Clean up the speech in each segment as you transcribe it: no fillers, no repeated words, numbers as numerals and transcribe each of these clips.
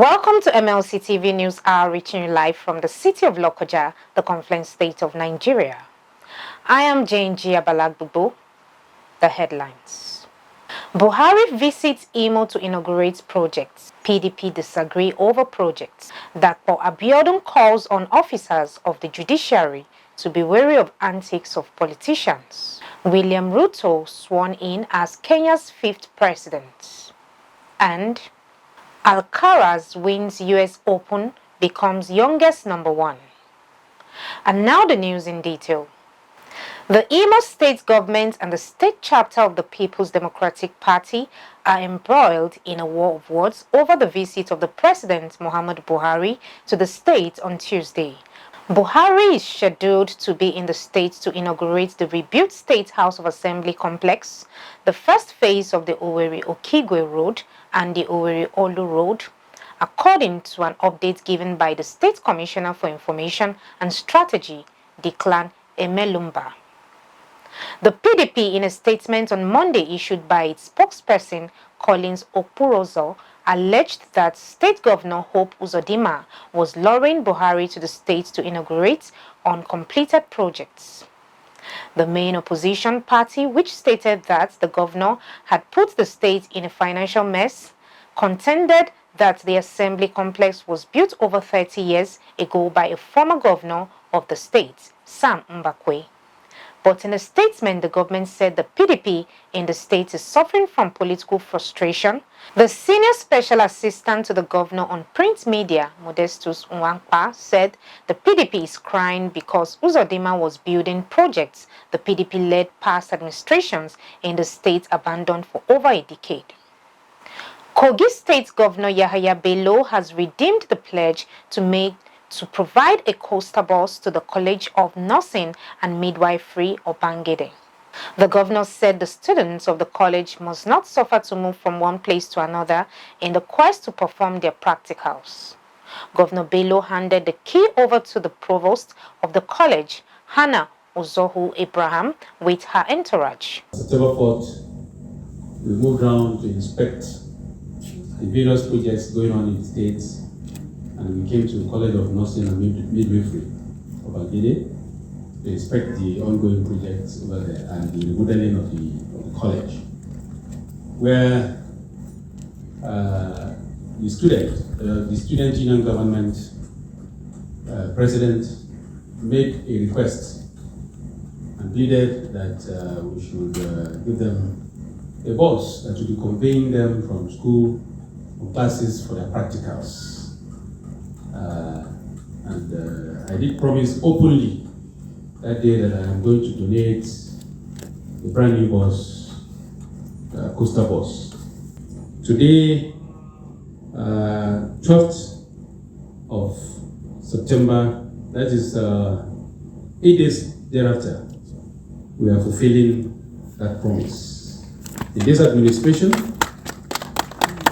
Welcome to MLC TV News Hour, reaching you live from the city of Lokoja, the Confluence State of Nigeria. I am Jane Abalagbubo. The headlines. Buhari visits Imo to inaugurate projects. PDP disagree over projects. DAPO ABIODUN calls on officers of the judiciary to be wary of antics of politicians. William Ruto sworn in as Kenya's 5th president. And LCARAZ wins US Open, becomes youngest #1. And now the news in detail. The Imo State government and the state chapter of the People's Democratic Party are embroiled in a war of words over the visit of the President Muhammadu Buhari to the state on Tuesday. Buhari is scheduled to be in the state to inaugurate the rebuilt State House of Assembly complex, the first phase of the Owerri-Okigwe Road and the Owerri-Olu Road, according to an update given by the State Commissioner for Information and Strategy, Declan Emelumba. The PDP, in a statement on Monday issued by its spokesperson, Collins Okpurozo, alleged that State Governor Hope Uzodinma was luring Buhari to the state to inaugurate uncompleted projects. The main opposition party, which stated that the governor had put the state in a financial mess, contended that the assembly complex was built over 30 years ago by a former governor of the state, Sam Mbakwe. But in a statement, the government said the PDP in the state is suffering from political frustration. The senior special assistant to the governor on print media, Modestus Nwankpa, said the PDP is crying because Uzodinma was building projects the PDP-led past administrations in the state abandoned for over a decade. KOGI State Governor Yahaya Bello has redeemed the pledge to provide a coaster bus to the College of Nursing and Midwifery Obangede. The governor said the students of the college must not suffer to move from one place to another in the quest to perform their practicals. Governor Bello handed the key over to the provost of the college, Hannah Uzohu Abraham, with her entourage. September 4th, we moved around to inspect the various projects going on in the states. And we came to the College of Nursing and Midwifery of Agede to inspect the ongoing projects over there and the remodeling of the college, where the student union government president made a request and pleaded that we should give them a bus that would be conveying them from school or classes for their practicals. I did promise openly that day that I am going to donate a brand new bus, coaster bus. Today, 12th of September, that is 8 days thereafter, we are fulfilling that promise. In this administration,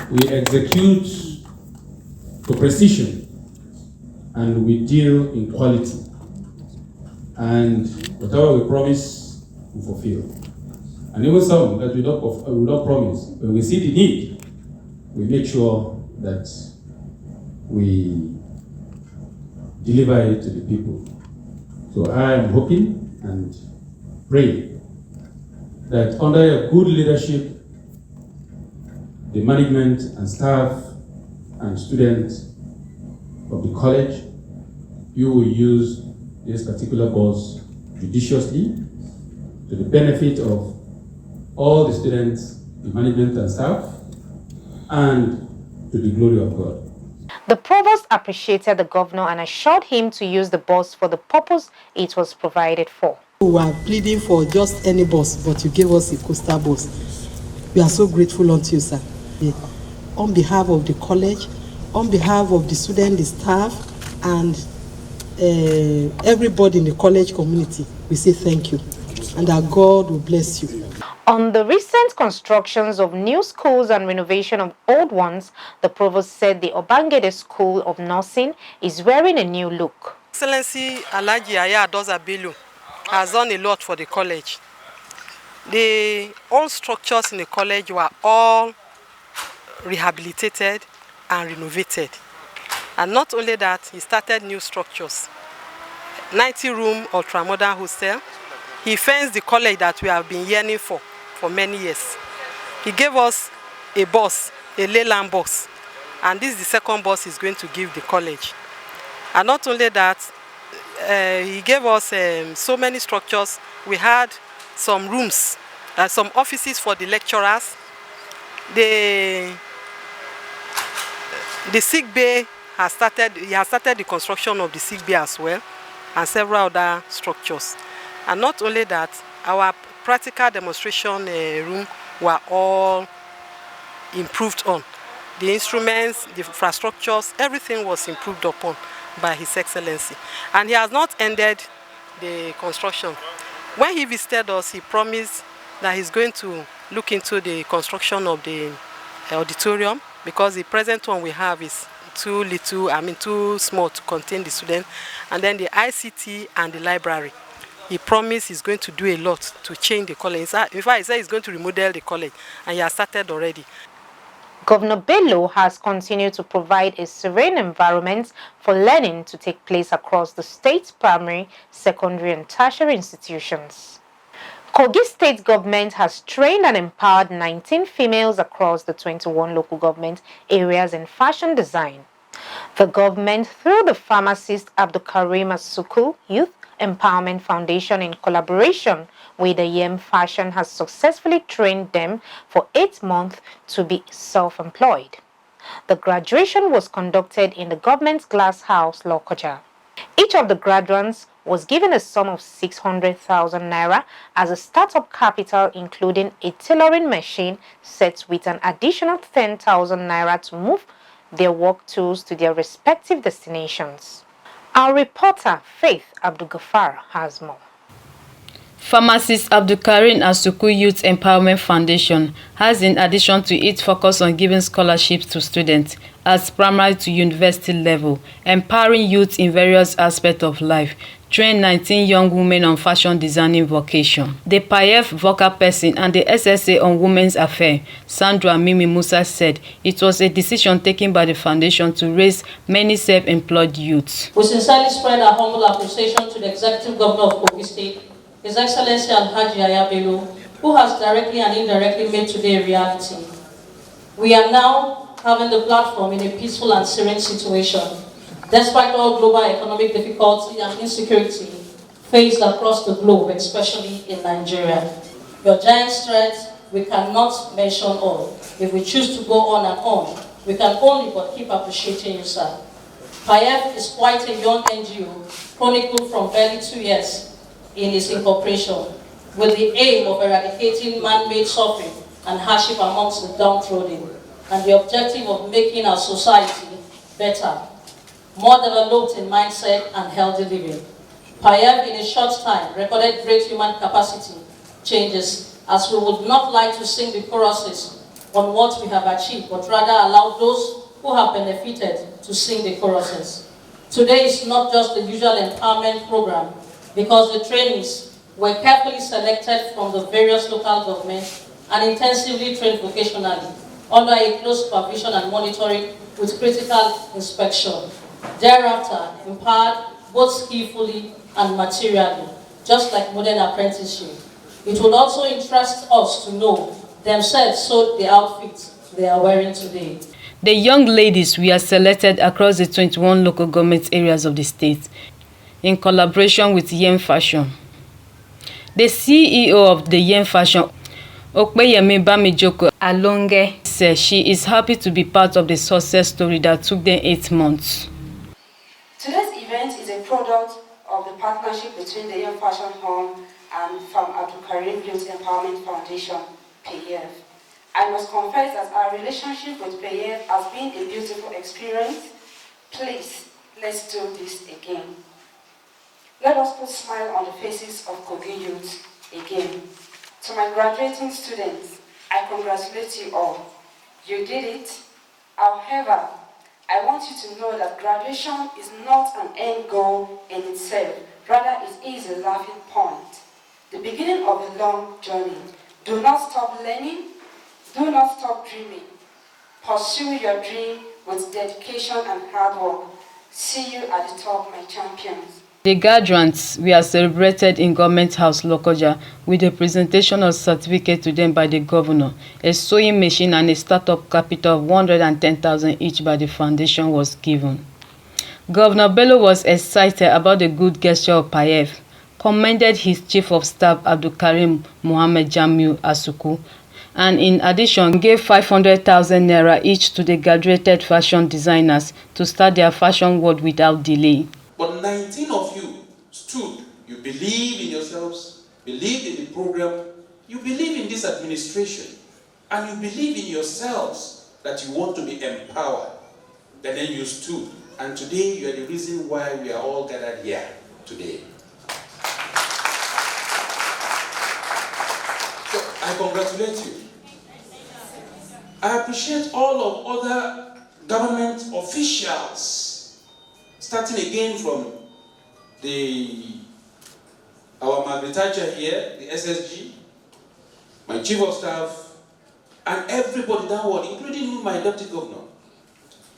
we execute to precision and we deal in quality, and whatever we promise, we fulfill. And even some that we don't promise, when we see the need, we make sure that we deliver it to the people. So I am hoping and praying that under a good leadership, the management and staff and students of the college, you will use this particular bus judiciously to the benefit of all the students, the management and staff, and to the glory of God. The provost appreciated the governor and assured him to use the bus for the purpose it was provided for. We were pleading for just any bus, but you gave us a coaster bus. We are so grateful unto you, sir. On behalf of the college, on behalf of the student, the staff, and everybody in the college community, we say thank you, and that God will bless you. On the recent constructions of new schools and renovation of old ones, the provost said the Obangede School of Nursing is wearing a new look. Excellency Alhaji Adoza Bello has done a lot for the college. The old structures in the college were all rehabilitated and renovated. And not only that, he started new structures. 90-room ultramodern hostel. He fenced the college that we have been yearning for many years. He gave us a bus, a Leyland bus, and this is the second bus he's going to give the college. And not only that, he gave us so many structures. We had some rooms, some offices for the lecturers. The sick bay has started. He has started the construction of the sick bay as well, and several other structures. And not only that, our practical demonstration room were all improved on. The instruments, the infrastructures, everything was improved upon by His Excellency. And he has not ended the construction. When he visited us, he promised that he's going to look into the construction of the auditorium, because the present one we have is too small to contain the students. And then the ICT and the library. He promised he's going to do a lot to change the college. In fact, he said he's going to remodel the college, and he has started already. Governor Bello has continued to provide a serene environment for learning to take place across the state's primary, secondary, and tertiary institutions. KOGI state government has trained and empowered 19 females across the 21 local government areas in fashion design. The government, through the pharmacist ABDULKAREEM ASUKU Youth Empowerment Foundation, in collaboration with the YEM Fashion, has successfully trained them for 8 months to be self-employed. The graduation was conducted in the government's glass house, Lokoja. Each of the graduates was given a sum of 600,000 naira as a startup capital, including a tailoring machine set with an additional 10,000 naira to move their work tools to their respective destinations. Our reporter, Faith Abdulgafar, has more. Pharmacist ABDULKAREEM ASUKU Youth Empowerment Foundation has, in addition to its focus on giving scholarships to students at primary to university level, empowering youth in various aspects of life, trained 19 young women on fashion designing vocation. The PAAYEF vocal person and the SSA on Women's Affairs, Sandra Mimi Musa, said it was a decision taken by the foundation to raise many self-employed youths. We sincerely spread our humble appreciation to the Executive Governor of KOGI State, His Excellency Alhaji Bello, who has directly and indirectly made today a reality. We are now having the platform in a peaceful and serene situation, despite all global economic difficulty and insecurity faced across the globe, especially in Nigeria. Your giant strengths, we cannot mention all. If we choose to go on and on, we can only but keep appreciating you, sir. PAAYEF is quite a young NGO, chronicled from barely 2 years in its incorporation, with the aim of eradicating man-made suffering and hardship amongst the downtrodden, and the objective of making our society better, more developed in mindset and healthy living. PAAYEF in a short time recorded great human capacity changes, as we would not like to sing the choruses on what we have achieved, but rather allow those who have benefited to sing the choruses. Today is not just the usual empowerment program, because the trainees were carefully selected from the various local governments and intensively trained vocationally under a close supervision and monitoring with critical inspection. Thereafter, empowered both skillfully and materially, just like modern apprenticeship. It would also interest us to know themselves sewed the outfits they are wearing today. The young ladies were selected across the 21 local government areas of the state in collaboration with YEM Fashion. The CEO of the YEM Fashion, Okpeyemi Bamijoko Alonge, says she is happy to be part of the success story that took them 8 months. Today's event is a product of the partnership between the YEM Fashion Home and from ABDULKAREEM Youth Empowerment Foundation, PAAYEF. I must confess that our relationship with PAAYEF has been a beautiful experience. Please, let's do this again. Let us put a smile on the faces of KOGI youth again. To my graduating students, I congratulate you all. You did it. However, I want you to know that graduation is not an end goal in itself. Rather, it is a laughing point. The beginning of a long journey. Do not stop learning. Do not stop dreaming. Pursue your dream with dedication and hard work. See you at the top, my champions. The graduates were celebrated in Government House, Lokoja, with a presentation of certificate to them by the governor. A sewing machine and a startup capital of 110,000 each by the foundation was given. Governor Bello was excited about the good gesture of PAAYEF, commended his Chief of Staff ABDULKAREEM JAMIU ASUKU, and in addition gave 500,000 naira each to the graduated fashion designers to start their fashion world without delay. But 19 of you stood. You believe in yourselves, believe in the program, you believe in this administration, and you believe in yourselves that you want to be empowered. And then you stood. And today you are the reason why we are all gathered here today. So I congratulate you. I appreciate all of other government officials, starting again from our Maghritacha here, the SSG, my Chief of Staff, and everybody downward, including my Deputy Governor.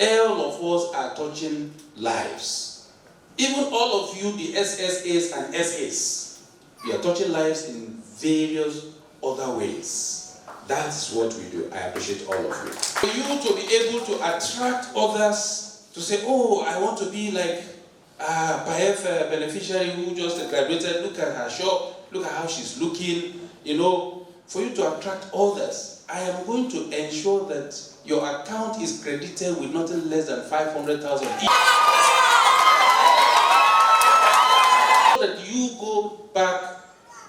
All of us are touching lives. Even all of you, the SSAs and SAs, we are touching lives in various other ways. That's what we do. I appreciate all of you. For you to be able to attract others to say, oh, I want to be like PAAYEF beneficiary who just graduated, look at her shop, look at how she's looking, you know, for you to attract others, I am going to ensure that your account is credited with nothing less than 500,000 each. So that you go back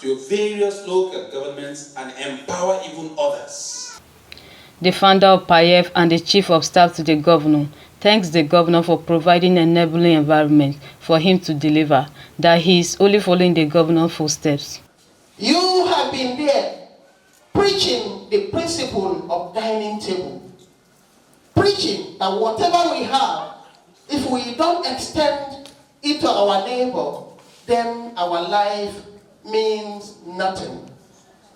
to your various local governments and empower even others. The founder of PAAYEF and the Chief of Staff to the governor thanks the governor for providing an enabling environment for him to deliver, that he is only following the governor's footsteps. You have been there preaching the principle of dining table, preaching that whatever we have, if we don't extend it to our neighbor, then our life means nothing.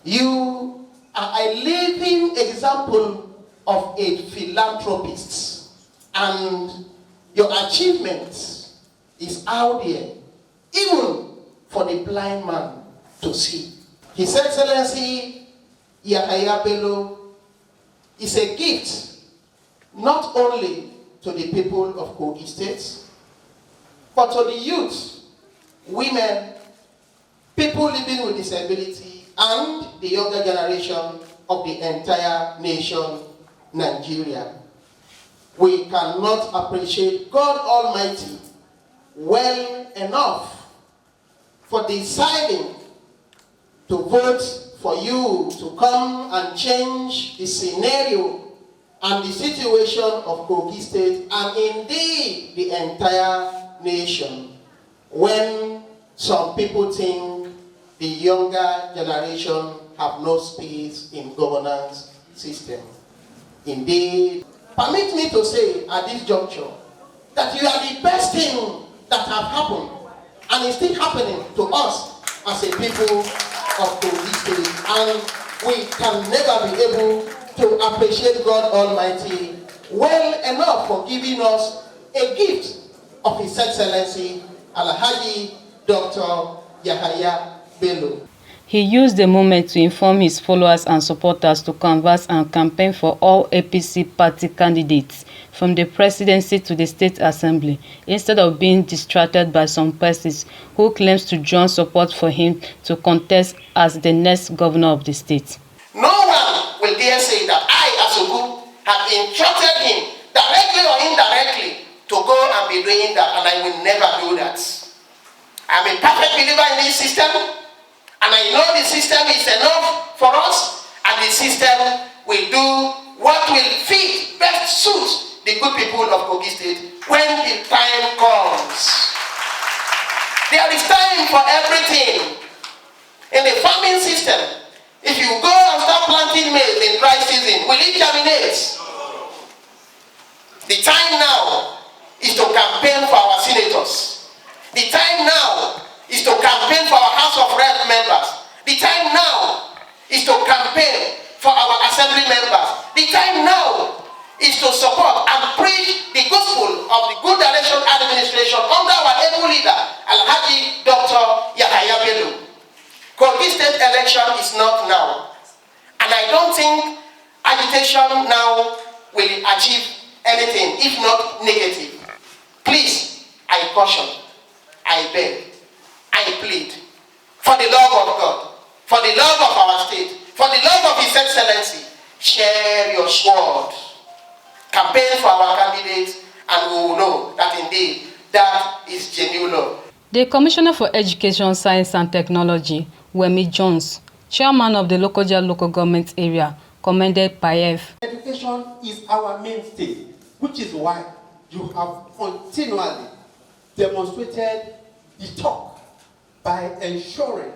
You are a living example of a philanthropist, and your achievement is out there, even for the blind man to see. His Excellency Yahaya Bello is a gift not only to the people of KOGI State, but to the youth, women, people living with disability, and the younger generation of the entire nation, Nigeria. We cannot appreciate God Almighty well enough for deciding to vote for you to come and change the scenario and the situation of KOGI State, and indeed the entire nation, when some people think the younger generation have no space in governance system. Indeed, permit me to say at this juncture that you are the best thing that have happened and is still happening to us as a people of KOGI State, and we can never be able to appreciate God Almighty well enough for giving us a gift of His Excellency Alhaji Dr. Yahaya Bello. He used the moment to inform his followers and supporters to canvass and campaign for all APC party candidates from the presidency to the state assembly, instead of being distracted by some persons who claims to join support for him to contest as the next governor of the state. No one will dare say that I, ASUKU, have instructed him directly or indirectly to go and be doing that, and I will never do that. I'm a perfect believer in this system, and I know the system is enough for us, and the system will do what will fit, best suit the good people of KOGI State when the time comes. There is time for everything. In the farming system, if you go and start planting maize in dry season, will it germinate? The time now is to campaign for our senators. The time now is to campaign for our House of Rep members. The time now is to campaign for our assembly members. The time now is is to support and preach the gospel of the good direction administration under our able leader, Alhaji Dr. Yahaya Bello. Kogi State election is not now, and I don't think agitation now will achieve anything, if not negative. Please, I caution, I beg, I plead, for the love of God, for the love of our state, for the love of His Excellency, share your sword. Campaign for our candidates, and we will know that indeed that is genuine love. The Commissioner for Education, Science and Technology, Wemi Jones, chairman of the Lokoja local government area, commended PAAYEF. Education is our mainstay, which is why you have continually demonstrated the talk by ensuring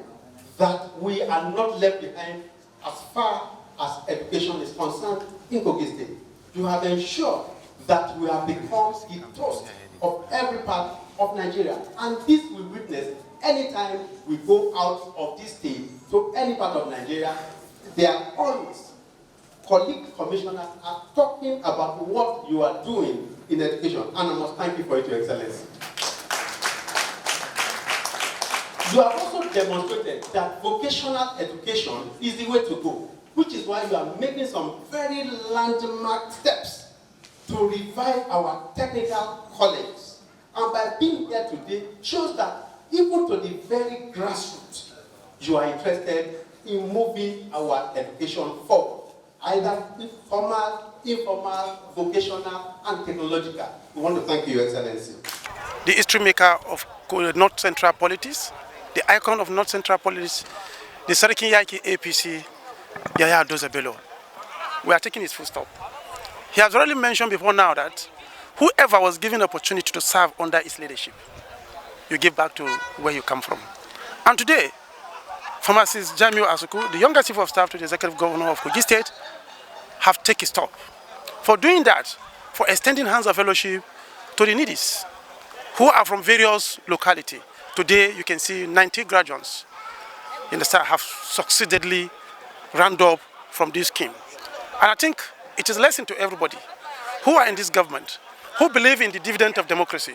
that we are not left behind as far as education is concerned in Kogi State. You have ensured that we have become the toast of every part of Nigeria, and this we witness anytime we go out of this state to any part of Nigeria. They are always, colleague commissioners are talking about what you are doing in education, and I must thank you for it, Your Excellency. You have also demonstrated that vocational education is the way to go, which is why you are making some very landmark steps to revive our technical colleges. And by being here today shows that even to the very grassroots, you are interested in moving our education forward, either formal, informal, vocational, and technological. We want to thank you, Your Excellency. The history maker of North Central politics, the icon of North Central politics, the Sarkin Yaki APC, Yahaya Bello. We are taking his full stop. He has already mentioned before now that whoever was given opportunity to serve under his leadership, you give back to where you come from. And today, Pharmacist JAMIU ASUKU, the younger chief of staff to the executive governor of Kogi State, have taken stop. For doing that, for extending hands of fellowship to the needies, who are from various localities. Today, you can see 90 graduates in the state have succeedingly round up from this scheme. And I think it is a lesson to everybody who are in this government, who believe in the dividend of democracy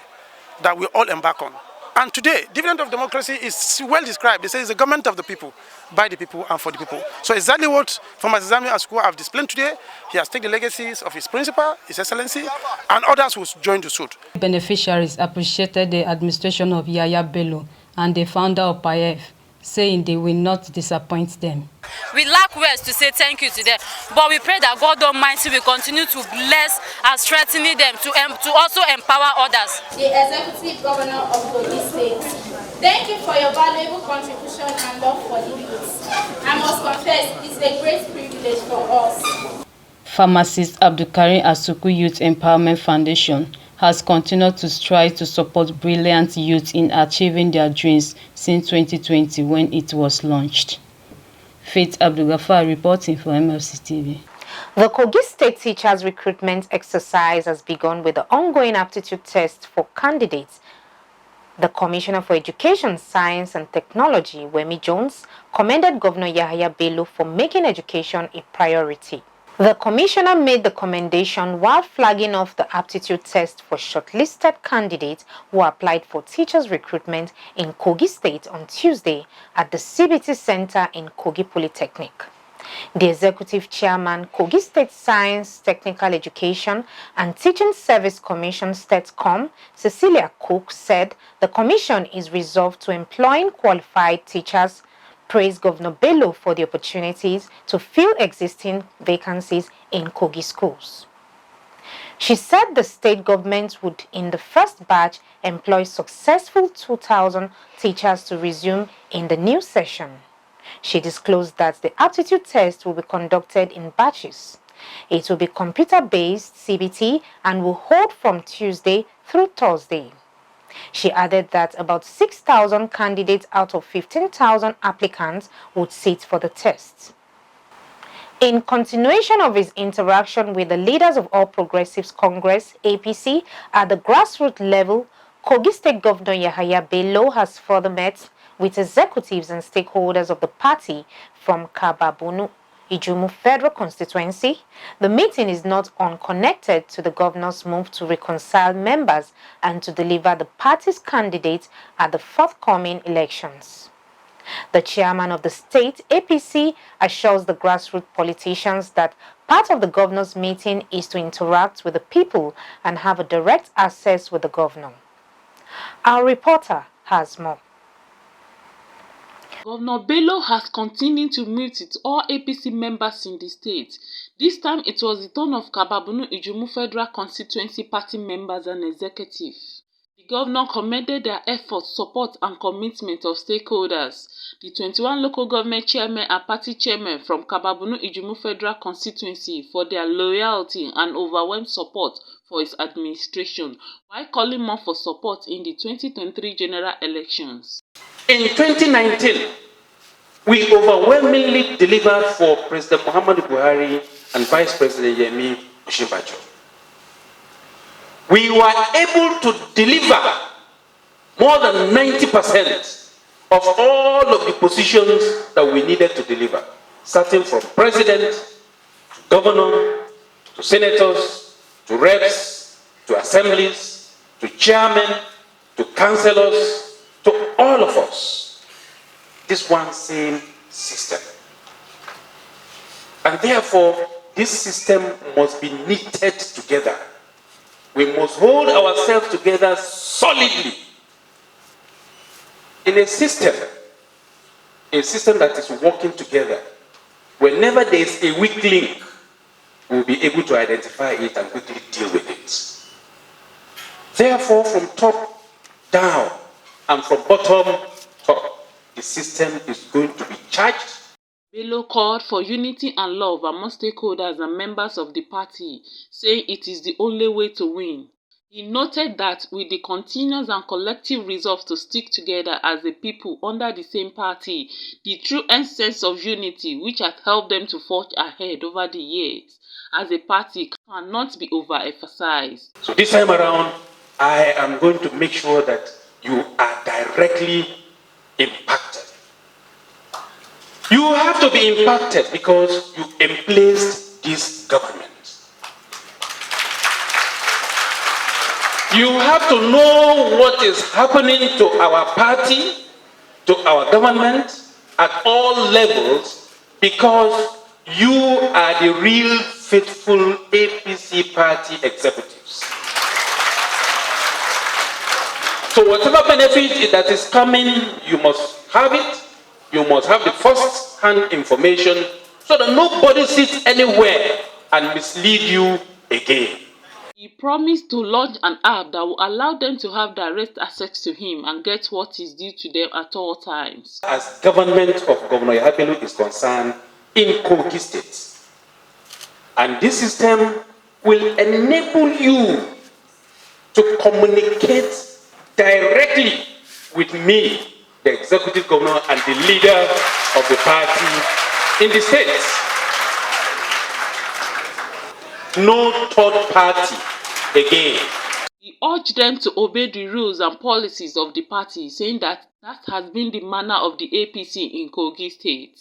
that we all embark on. And today, dividend of democracy is well described. They say it's the government of the people, by the people and for the people. So exactly what Pharmacist JAMIU ASUKU have displayed today, he has taken the legacies of his principal, His Excellency, and others who joined the suit. Beneficiaries appreciated the administration of Yahaya Bello and the founder of PAAYEF, saying they will not disappoint them. We lack words to say thank you to them, but we pray that God Almighty will continue to bless and strengthen them to also empower others. The Executive Governor of Kogi State, thank you for your valuable contribution and love for the youth. I must confess, it's a great privilege for us. Pharmacist ABDULKAREEM ASUKU Youth Empowerment Foundation has continued to strive to support brilliant youth in achieving their dreams since 2020 when it was launched. Faith Abdulgafar reporting for MLC TV. The Kogi State Teachers Recruitment Exercise has begun with the ongoing aptitude test for candidates. The Commissioner for Education, Science and Technology, Wemi Jones, commended Governor Yahaya Bello for making education a priority. The Commissioner made the commendation while flagging off the aptitude test for shortlisted candidates who applied for teachers recruitment in Kogi State on Tuesday at the CBT Center in Kogi Polytechnic. The Executive Chairman, Kogi State Science, Technical Education and Teaching Service Commission STETCOM, Cecilia Cook, said the Commission is resolved to employing qualified teachers, praised Governor Bello for the opportunities to fill existing vacancies in Kogi schools. She said the state government would, in the first batch, employ successful 2,000 teachers to resume in the new session. She disclosed that the aptitude test will be conducted in batches. It will be computer-based CBT and will hold from Tuesday through Thursday. She added that about 6,000 candidates out of 15,000 applicants would sit for the test. In continuation of his interaction with the leaders of All Progressives Congress, APC, at the grassroots level, Kogi State Governor Yahaya Bello has further met with executives and stakeholders of the party from KABBA-BUNU, IJUMU Federal Constituency, the meeting is not unconnected to the governor's move to reconcile members and to deliver the party's candidates at the forthcoming elections. The chairman of the state APC assures the grassroots politicians that part of the governor's meeting is to interact with the people and have a direct access with the governor. Our reporter has more. Governor Bello has continued to meet with all APC members in the state. This time it was the turn of KABBA-BUNU IJUMU Federal Constituency Party members and executive. The governor commended their efforts, support and commitment of stakeholders. The 21 local government chairmen and party chairmen from KABBA-BUNU IJUMU Federal Constituency for their loyalty and overwhelming support for its administration, while calling more for support in the 2023 general elections. In 2019, we overwhelmingly delivered for President MUHAMMADU Buhari and Vice President JAMIU. We were able to deliver more than 90% of all of the positions that we needed to deliver, starting from president, to governor, to senators, to reps, to assemblies, to chairmen, to councillors, to all of us. This one same system. And therefore, this system must be knitted together. We must hold ourselves together solidly in a system that is working together. Whenever there is a weak link, we'll be able to identify it and quickly deal with it. Therefore, from top down and from bottom top, the system is going to be charged. Bello called for unity and love among stakeholders and members of the party, saying it is the only way to win. He noted that with the continuous and collective resolve to stick together as a people under the same party, the true essence of unity which has helped them to forge ahead over the years as a party cannot be overemphasized. So this time around, I am going to make sure that you are directly impacted. You have to be impacted because you emplaced this government. You have to know what is happening to our party, to our government at all levels, because you are the real faithful APC party executives. So whatever benefit that is coming, you must have it. You must have the first-hand information so that nobody sits anywhere and mislead you again. He promised to launch an app that will allow them to have direct access to him and get what is due to them at all times. As government of Governor Yahabelu is concerned in KOGI State, and this system will enable you to communicate directly with me, the executive governor and the leader of the party in the state. No third party again. He urged them to obey the rules and policies of the party, saying that has been the manner of the APC in KOGI State.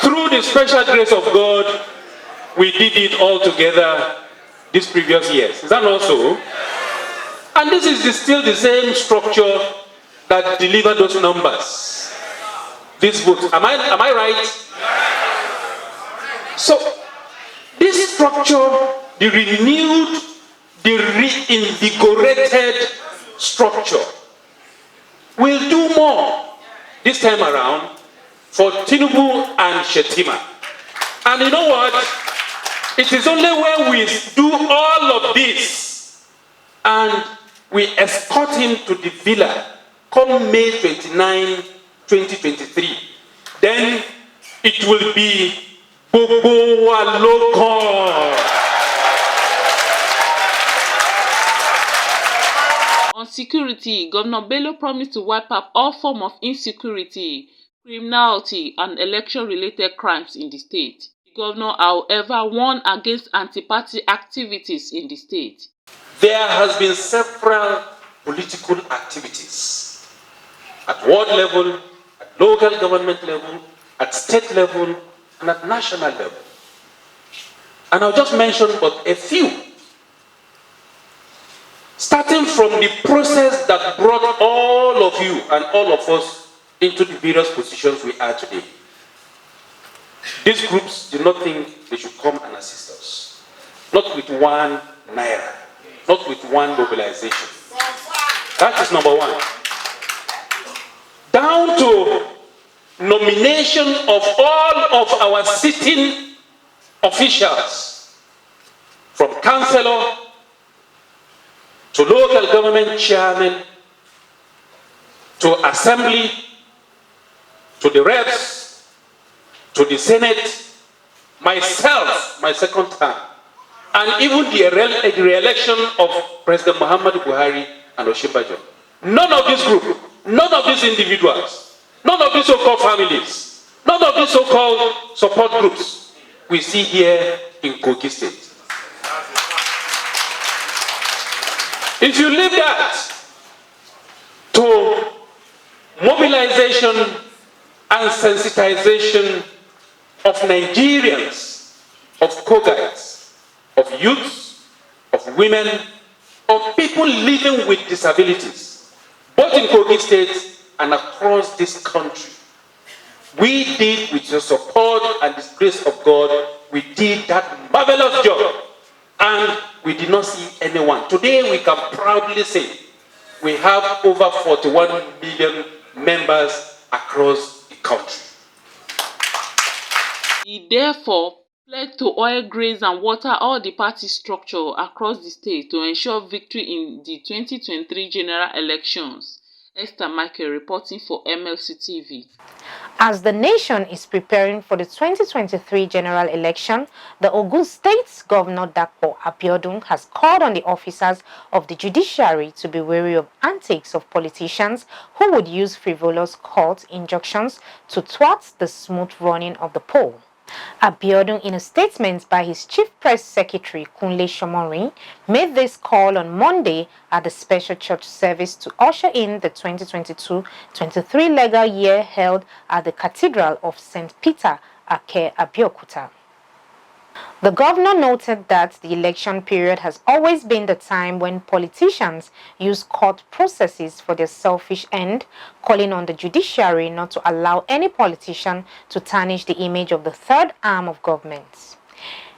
Through the special grace of God, we did it all together these previous years. Is that not so? And this is still the same structure that delivered those numbers. This vote. Am I right? So, this structure, the renewed, the reinvigorated structure, will do more this time around for Tinubu and Shetima. And you know what? It is only when we do all of this and we escort him to the villa come May 29, 2023, then it will be Bobo Waloko. On security, Governor Bello promised to wipe out all forms of insecurity, criminality, and election-related crimes in the state. The governor, however, warned against anti-party activities in the state. There has been several political activities at ward level, at local government level, at state level, and at national level. And I'll just mention but a few. Starting from the process that brought all of you and all of us into the various positions we are today. These groups do not think they should come and assist us. Not with 1 naira, not with 1 mobilization. That is number 1. Down to nomination of all of our sitting officials, from councillor to local government chairman, to assembly, to the reps, to the senate, myself, my second term, and even the re-election of President Muhammadu Buhari and Osinbajo. None of this group, none of these individuals, none of these so-called families, none of these so-called support groups we see here in Kogi State. If you leave that to mobilization and sensitization of Nigerians, of KOGIs, of youths, of women, of people living with disabilities, both in Kogi State and across this country, we did, with your support and the grace of God, we did that marvelous job. And we did not see anyone. Today we can proudly say we have over 41 million members across the country. He therefore pledged to oil, graze and water all the party structure across the state to ensure victory in the 2023 general elections. Esther Michael reporting for MLC TV. As the nation is preparing for the 2023 general election, the Ogun State Governor DAPO ABIODUN has called on the officers of the judiciary to be wary of antics of politicians who would use frivolous court injunctions to thwart the smooth running of the poll. ABIODUN, in a statement by his Chief Press Secretary Kunle Shomorin, made this call on Monday at the special church service to usher in the 2022-23 legal year held at the Cathedral of St. Peter, Ake, Abeokuta. The governor noted that the election period has always been the time when politicians use court processes for their selfish end, calling on the judiciary not to allow any politician to tarnish the image of the third arm of government.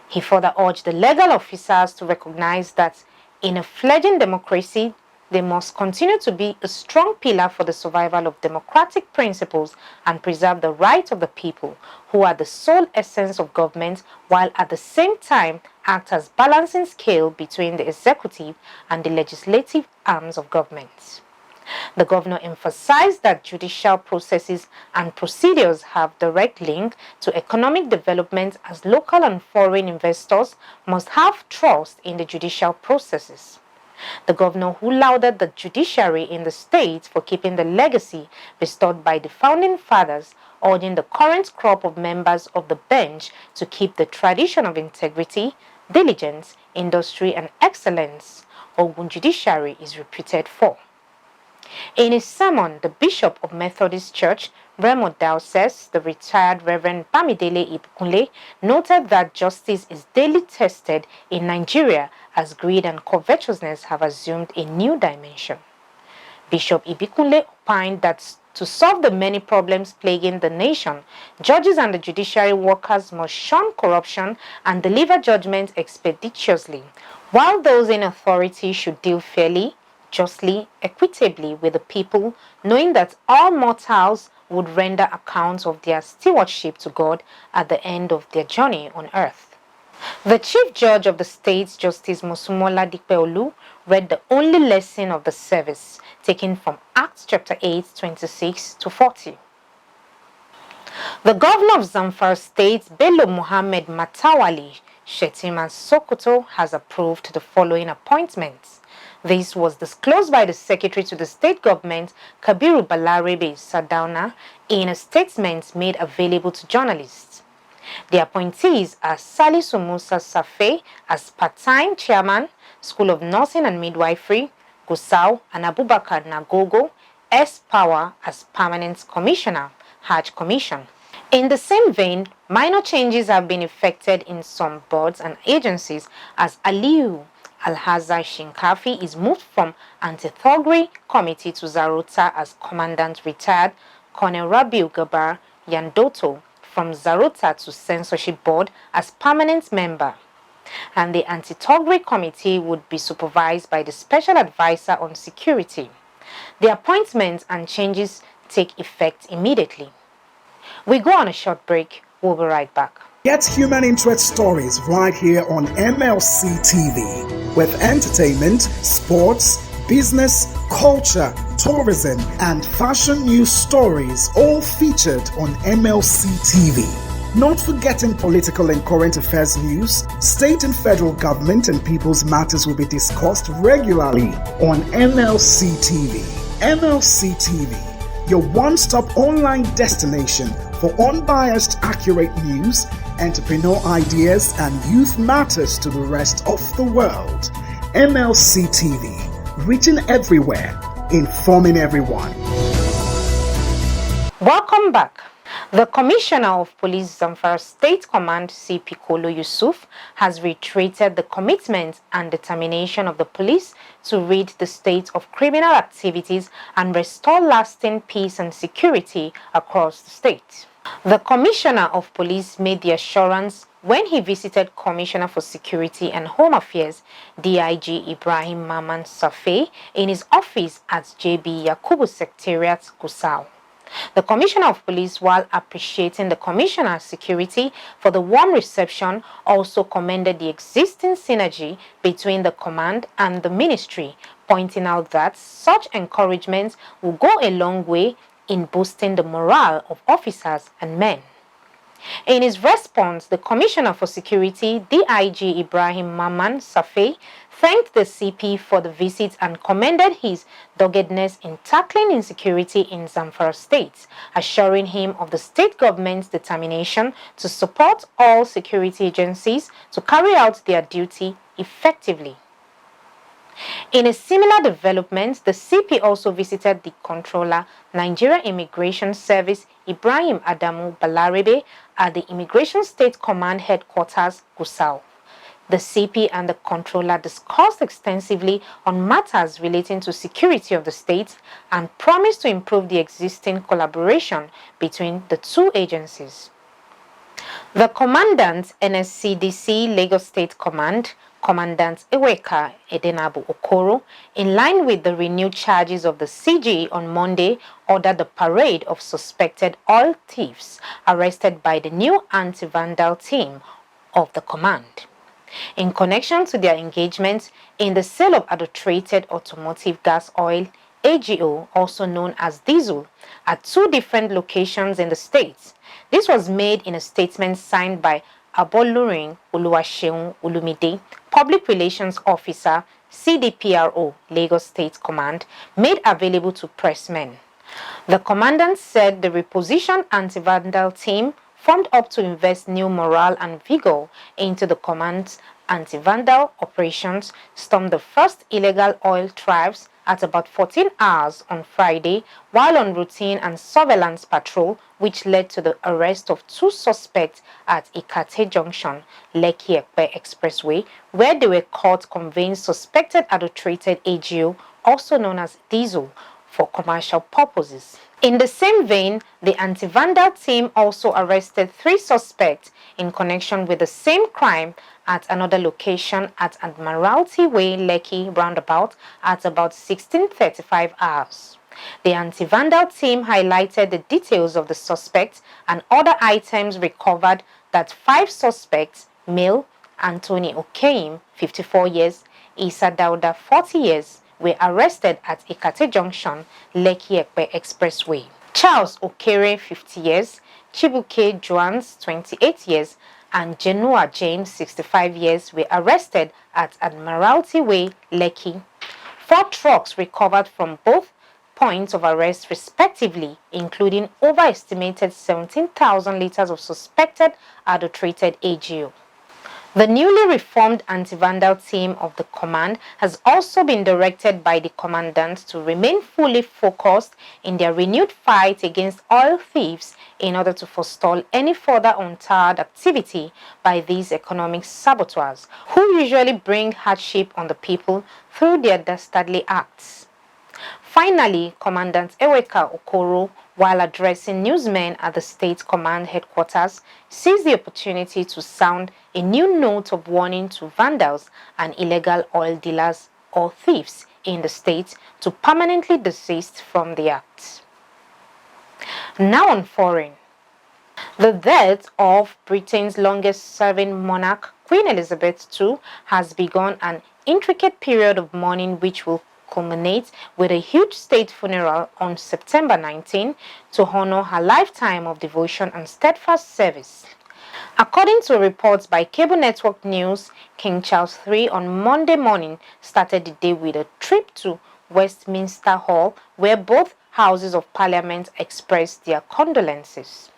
He further urged the legal officers to recognize that in a fledgling democracy, they must continue to be a strong pillar for the survival of democratic principles and preserve the rights of the people, who are the sole essence of government, while at the same time act as balancing scale between the executive and the legislative arms of government. The governor emphasized that judicial processes and procedures have direct link to economic development, as local and foreign investors must have trust in the judicial processes. The governor, who lauded the judiciary in the state for keeping the legacy bestowed by the founding fathers, urging the current crop of members of the bench to keep the tradition of integrity, diligence, industry, and excellence Ogun judiciary is reputed for. In his sermon, the Bishop of Methodist Church, Remo Diocese, the retired Reverend Bamidele Ibikunle, noted that justice is daily tested in Nigeria as greed and covetousness have assumed a new dimension. Bishop Ibikunle opined that to solve the many problems plaguing the nation, judges and the judiciary workers must shun corruption and deliver judgment expeditiously, while those in authority should deal fairly, justly, equitably with the people, knowing that all mortals would render accounts of their stewardship to God at the end of their journey on earth. The Chief Judge of the State, Justice Mosumola Dikpeolu, read the only lesson of the service, taken from Acts chapter 8, 26 to 40. The Governor of Zamfara State, Bello Muhammad Matawali Shetima Sokoto, has approved the following appointments. This was disclosed by the Secretary to the State Government, Kabiru Balarebe Sadauna, in a statement made available to journalists. The appointees are Salisu Musa Safe as part-time chairman, School of Nursing and Midwifery, Gusau, and Abubakar Nagogo, S. Power as permanent commissioner, Hajj Commission. In the same vein, minor changes have been effected in some boards and agencies as Aliyu Alhazai Shinkafi is moved from Anti-Thuggery Committee to Zarota as Commandant retired, Colonel Rabiu Gabar Yandoto from Zarota to Censorship Board as permanent member, and the Anti-Thuggery Committee would be supervised by the Special Advisor on Security. The appointments and changes take effect immediately. We go on a short break. We'll be right back. Get human interest stories right here on MLC TV with entertainment, sports, business, culture, tourism, and fashion news stories all featured on MLC TV. Not forgetting political and current affairs news, state and federal government and people's matters will be discussed regularly on MLC TV. MLC TV, your one-stop online destination for unbiased, accurate news, entrepreneur ideas, and youth matters to the rest of the world. MLC TV, reaching everywhere, informing everyone. Welcome back. The Commissioner of Police Zamfara State Command, CP Kolo Yusuf, has reiterated the commitment and determination of the police to rid the state of criminal activities and restore lasting peace and security across the state. The Commissioner of Police made the assurance when he visited Commissioner for Security and Home Affairs, DIG Ibrahim Maman Safei, in his office at JB Yakubu Secretariat, Gusau. The Commissioner of Police, while appreciating the Commissioner's security for the warm reception, also commended the existing synergy between the command and the ministry, pointing out that such encouragement will go a long way in boosting the morale of officers and men. In his response, the Commissioner for Security, DIG Ibrahim Maman Safei, thanked the CP for the visit and commended his doggedness in tackling insecurity in Zamfara State, assuring him of the state government's determination to support all security agencies to carry out their duty effectively. In a similar development, the CP also visited the Controller, Nigeria Immigration Service, Ibrahim Adamu Balarabe, at the Immigration State Command Headquarters, Gusau. The CP and the Controller discussed extensively on matters relating to security of the state and promised to improve the existing collaboration between the two agencies. The Commandant, NSCDC Lagos State Command, Commandant Eweka Edenabu Okoro, in line with the renewed charges of the CG on Monday, ordered the parade of suspected oil thieves arrested by the new anti-vandal team of the command. In connection to their engagement in the sale of adulterated automotive gas oil, AGO, also known as diesel, at two different locations in the state. This was made in a statement signed by Abolurin Oluwaseun Olumide, Public Relations Officer, CDPRO, Lagos State Command, made available to pressmen. The commandant said the repositioned anti-vandal team formed up to invest new morale and vigor into the command's anti-vandal operations, stormed the first illegal oil drives at about 14 hours on Friday while on routine and surveillance patrol, which led to the arrest of two suspects at Ikate Junction, Lekki-Ekpe Expressway, where they were caught conveying suspected adulterated AGO, also known as diesel, for commercial purposes. In the same vein, the anti-vandal team also arrested 3 suspects in connection with the same crime at another location at Admiralty Way, Lekki roundabout at about 16:35 hours. The anti-vandal team highlighted the details of the suspects and other items recovered that 5 suspects, male, Anthony Okeim, 54 years, Isa Dauda, 40 years, were arrested at Ikate Junction, Lekki-Ekpe Expressway. Charles Okere, 50 years, Chibuke Joans, 28 years, and Jenua James, 65 years, were arrested at Admiralty Way, Lekki. 4 trucks recovered from both points of arrest respectively, including overestimated 17,000 liters of suspected adulterated AGO. The newly reformed anti-vandal team of the command has also been directed by the commandant to remain fully focused in their renewed fight against oil thieves in order to forestall any further untoward activity by these economic saboteurs, who usually bring hardship on the people through their dastardly acts. Finally, Commandant Eweka Okoro, while addressing newsmen at the State Command headquarters, seized the opportunity to sound a new note of warning to vandals and illegal oil dealers or thieves in the state to permanently desist from the act. Now on foreign. The death of Britain's longest-serving monarch, Queen Elizabeth II, has begun an intricate period of mourning which will culminate with a huge state funeral on September 19 to honor her lifetime of devotion and steadfast service. According to reports by cable network news, King Charles III on Monday morning started the day with a trip to Westminster Hall, where both houses of parliament expressed their condolences.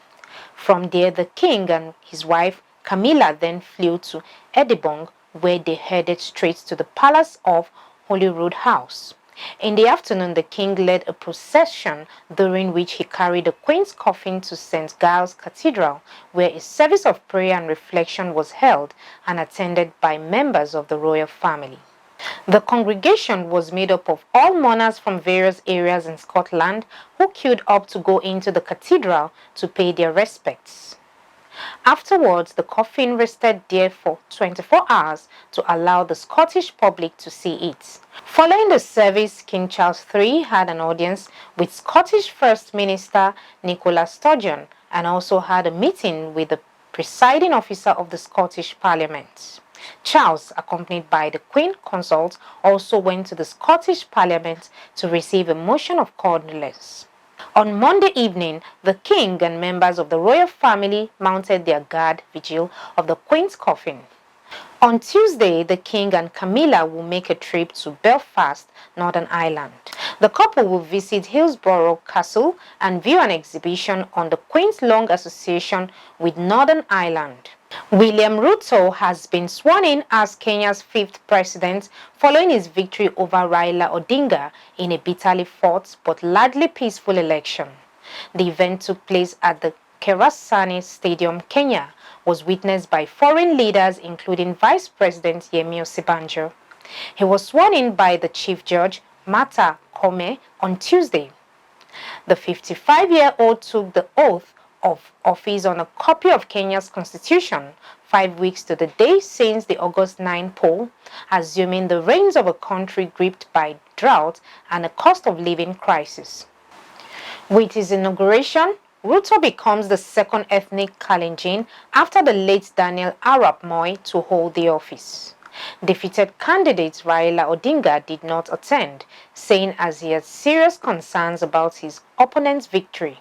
From there, the king and his wife Camilla then flew to Edinburgh, where they headed straight to the palace of Holyrood House. In the afternoon, the king led a procession during which he carried the Queen's coffin to St. Giles Cathedral, where a service of prayer and reflection was held and attended by members of the royal family. The congregation was made up of all mourners from various areas in Scotland who queued up to go into the cathedral to pay their respects. Afterwards, the coffin rested there for 24 hours to allow the Scottish public to see it. Following the service, King Charles III had an audience with Scottish First Minister Nicola Sturgeon and also had a meeting with the presiding officer of the Scottish Parliament. Charles, accompanied by the Queen Consort, also went to the Scottish Parliament to receive a motion of condolence. On Monday evening, the king and members of the royal family mounted their guard vigil of the Queen's coffin. On Tuesday, the king and Camilla will make a trip to Belfast, Northern Ireland. The couple will visit Hillsborough Castle and view an exhibition on the Queen's long association with Northern Ireland. William Ruto has been sworn in as Kenya's 5th president following his victory over Raila Odinga in a bitterly fought but largely peaceful election. The event took place at the Kasarani Stadium, Kenya, was witnessed by foreign leaders including Vice President Yemi Osibanjo. He was sworn in by the Chief Judge, Martha Koome, on Tuesday. The 55-year-old took the oath of office on a copy of Kenya's constitution 5 weeks to the day since the August 9 poll, assuming the reins of a country gripped by drought and a cost of living crisis. With his inauguration, Ruto becomes the second ethnic Kalenjin after the late Daniel Arap Moi to hold the office. Defeated candidate Raila Odinga did not attend, saying as he had serious concerns about his opponent's victory.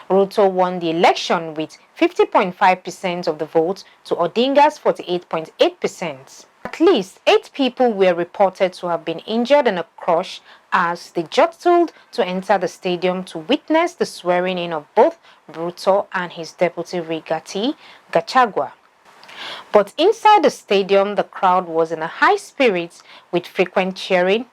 Ruto won the election with 50.5% of the vote to Odinga's 48.8%. At least 8 people were reported to have been injured in a crush as they jostled to enter the stadium to witness the swearing-in of both Ruto and his deputy Rigathi Gachagua. But inside the stadium, the crowd was in a high spirit with frequent cheering,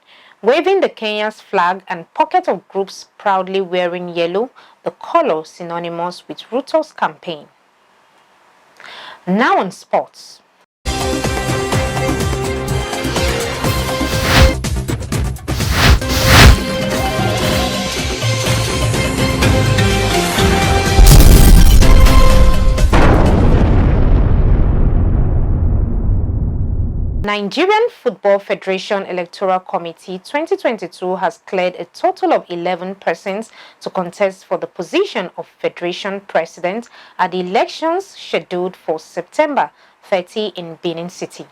waving the Kenya's flag and pocket of groups proudly wearing yellow, the color synonymous with Ruto's campaign. Now on sports. Nigerian Football Federation Electoral Committee 2022 has cleared a total of 11 persons to contest for the position of Federation President at the elections scheduled for September 30 in Benin City.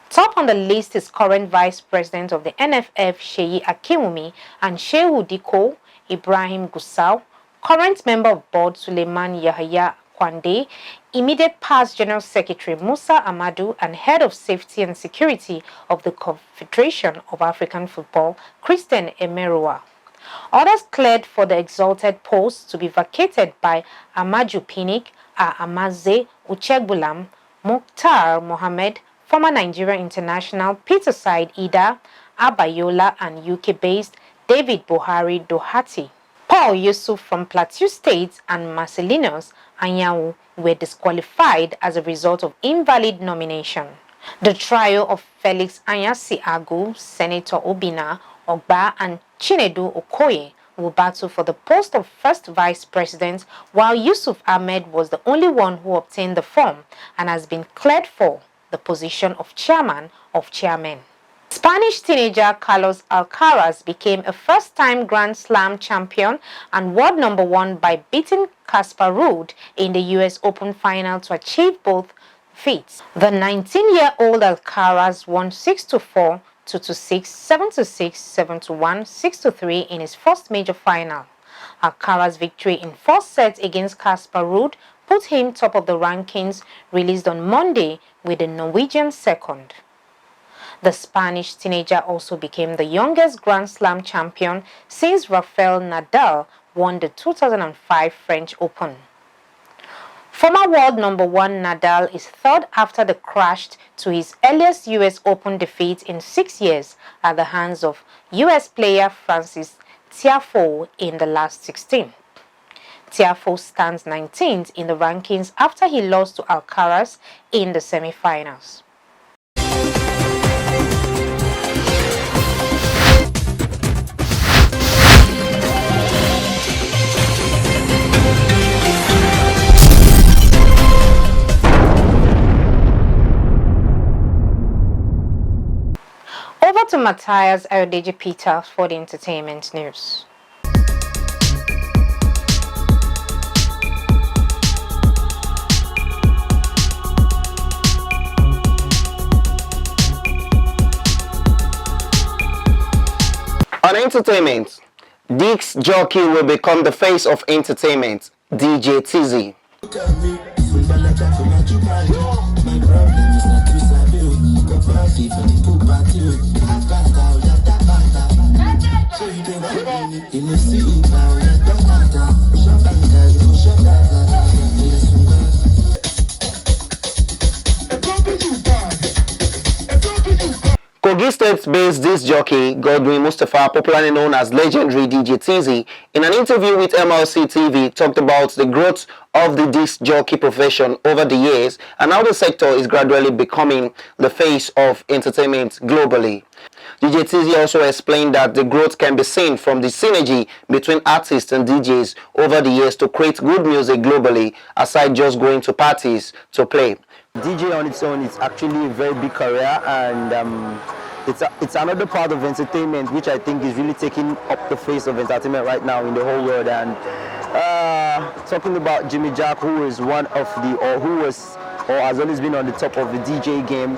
Top on the list is current Vice President of the NFF Seyi Akinwumi and Shehu Diko Ibrahim Gusau, current Member of Board Suleiman Yahaya Kwande, immediate past General Secretary Musa Amadu, and Head of Safety and Security of the Confederation of African Football, Christian Emerua. Others cleared for the exalted post to be vacated by Amaju Pinnick, Amaze Uchegbulam, Mukhtar Mohammed, former Nigerian international Peterside Ida, Abayola, and UK-based David Buhari Doherty. Paul Yusuf from Plateau State and Marcelinus Anyanwu were disqualified as a result of invalid nomination. The trio of Felix Anyasi-Agu, Senator Obina Ogba, and Chinedu Okoye will battle for the post of first vice president, while Yusuf Ahmed was the only one who obtained the form and has been cleared for the position of chairman of chairmen. Spanish teenager Carlos Alcaraz became a first-time Grand Slam champion and world number 1 by beating Casper Ruud in the US Open final to achieve both feats. The 19-year-old Alcaraz won 6-4, 2-6, 7-6, 7-1, 6-3 in his first major final. Alcaraz's victory in 4 sets against Casper Ruud put him top of the rankings released on Monday, with the Norwegian second. The Spanish teenager also became the youngest Grand Slam champion since Rafael Nadal won the 2005 French Open. Former world number 1 Nadal is third after the crash to his earliest US Open defeat in 6 years at the hands of US player Francis Tiafoe in the last 16. Tiafoe stands 19th in the rankings after he lost to Alcaraz in the semi-finals. Over to Matthias Ayodeji Peter for the entertainment news. On entertainment, disc jockey will become the face of entertainment, DJ TZ. KOGI State-based disc jockey Godwin Mustafa, popularly known as legendary DJ TZ, in an interview with MLC TV, talked about the growth of the disc jockey profession over the years and how the sector is gradually becoming the face of entertainment globally. DJ TZ also explained that the growth can be seen from the synergy between artists and DJs over the years to create good music globally, aside just going to parties to play. DJ on its own is actually a very big career, and it's another part of entertainment which I think is really taking up the face of entertainment right now in the whole world. And talking about Jimmy Jack, who is one of the, or who was, or has always been on the top of the DJ game.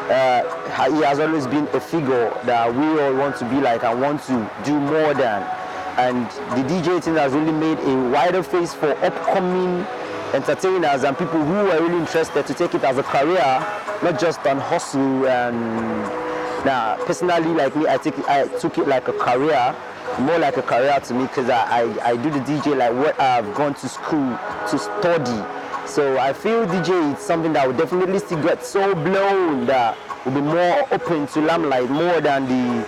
He has always been a figure that we all want to be like and want to do more than. And the DJ thing has really made a wider face for upcoming entertainers and people who are really interested to take it as a career, not just on hustle. And now, personally, like me, I took it like a career, more like a career to me, because I do the DJ like what I've gone to school to study. So I feel DJ is something that will definitely still get so blown that will be more open to limelight, more than the,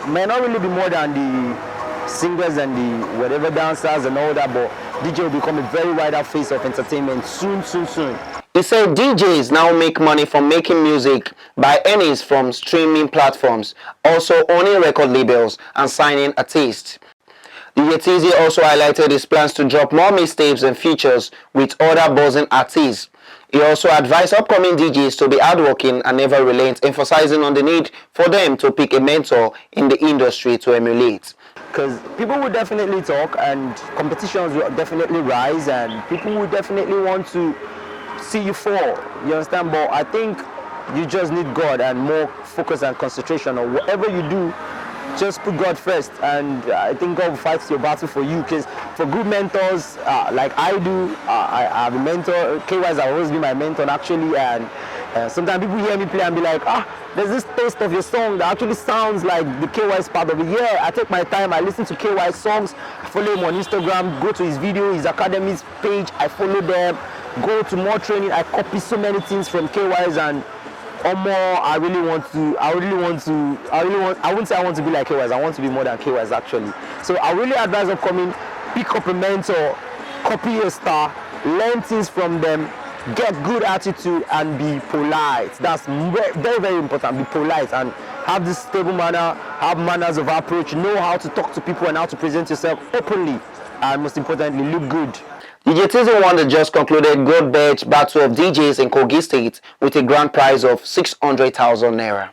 may not really be more than the singers and the whatever dancers and all that, but DJ will become a very wider face of entertainment soon. He said DJs now make money from making music by earnings from streaming platforms, also owning record labels and signing artists. DJ TZ also highlighted his plans to drop more mixtapes and features with other buzzing artists. He also advised upcoming DJs to be hardworking and never relent, emphasizing on the need for them to pick a mentor in the industry to emulate. Because people will definitely talk and competitions will definitely rise and people will definitely want to see you fall, you understand? But I think you just need God and more focus and concentration on whatever you do. Just put God first, and I think God will fight your battle for you. Because for good mentors, like I do, I have a mentor. KY's have always been my mentor actually, and sometimes people hear me play and be like, there's this taste of your song that actually sounds like the KY's part of it. Yeah, I take my time, I listen to KY's songs, I follow him on Instagram, go to his video, his academy's page, I follow them. go to more training. I copy so many things from KYs, and more. I wouldn't say I want to be like KYs. I want to be more than KYs actually. So I really advise upcoming, pick up a mentor, copy a star, learn things from them, get good attitude, and be polite. That's very, very important. Be polite and have this stable manner, have manners of approach, know how to talk to people and how to present yourself openly, and most importantly, look good. DJ Season 1 that just concluded Gold Badge Battle of DJs in KOGI State with a grand prize of 600,000 naira.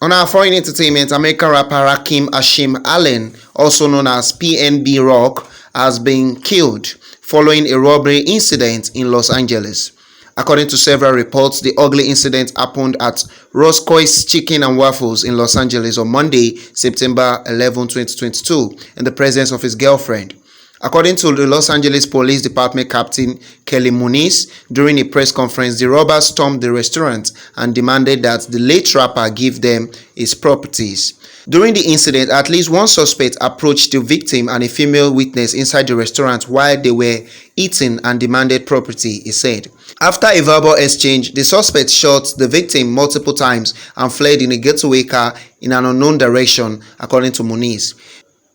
On our foreign entertainment, American rapper Rakim Ashim Allen, also known as PNB Rock, has been killed following a robbery incident in Los Angeles. According to several reports, the ugly incident happened at Roscoe's Chicken and Waffles in Los Angeles on Monday, September 11, 2022, in the presence of his girlfriend. According to the Los Angeles Police Department Captain Kelly Muniz, during a press conference, the robbers stormed the restaurant and demanded that the late rapper give them his properties. During the incident, at least one suspect approached the victim and a female witness inside the restaurant while they were eating and demanded property, he said. After a verbal exchange, the suspect shot the victim multiple times and fled in a getaway car in an unknown direction, according to Muniz.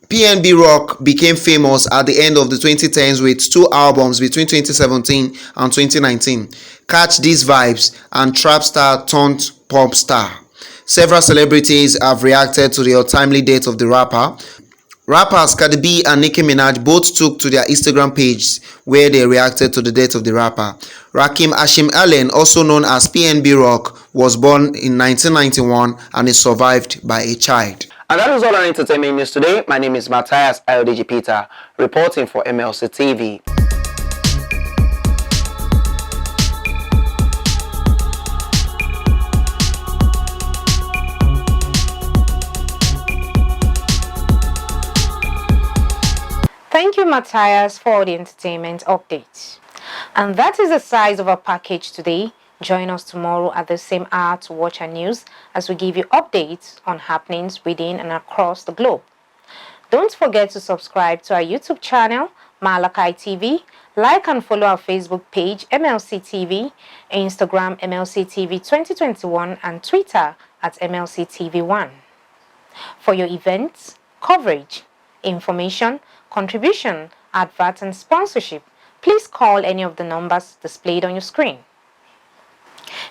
PNB Rock became famous at the end of the 2010s with two albums between 2017 and 2019, Catch These Vibes and Trap Star turned Pop Star. Several celebrities have reacted to the untimely death of the rapper. Rappers Cardi B and Nicki Minaj both took to their Instagram pages where they reacted to the death of the rapper. Rakim Ashim Allen, also known as PNB Rock, was born in 1991 and is survived by a child. And that is all on entertainment news today. My name is Matthias Iodeji Peter, reporting for MLC TV. Thank you, Matthias, for the entertainment update. And that is the size of our package today. Join us tomorrow at the same hour to watch our news as we give you updates on happenings within and across the globe. Don't forget to subscribe to our YouTube channel, Malachi TV, like and follow our Facebook page, MLC TV, Instagram, MLC TV 2021, and Twitter at MLC TV 1. For your events, coverage, information, contribution, advert, and sponsorship, please call any of the numbers displayed on your screen.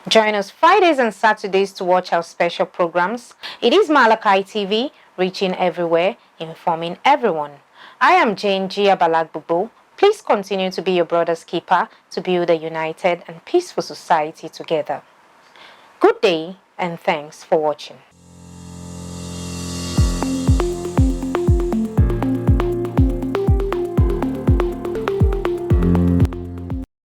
Join us Fridays and Saturdays to watch our special programs. It is Malachi TV, reaching everywhere, informing everyone. I am Jane G. Abalagbubu. Please continue to be your brother's keeper to build a united and peaceful society together. Good day and thanks for watching.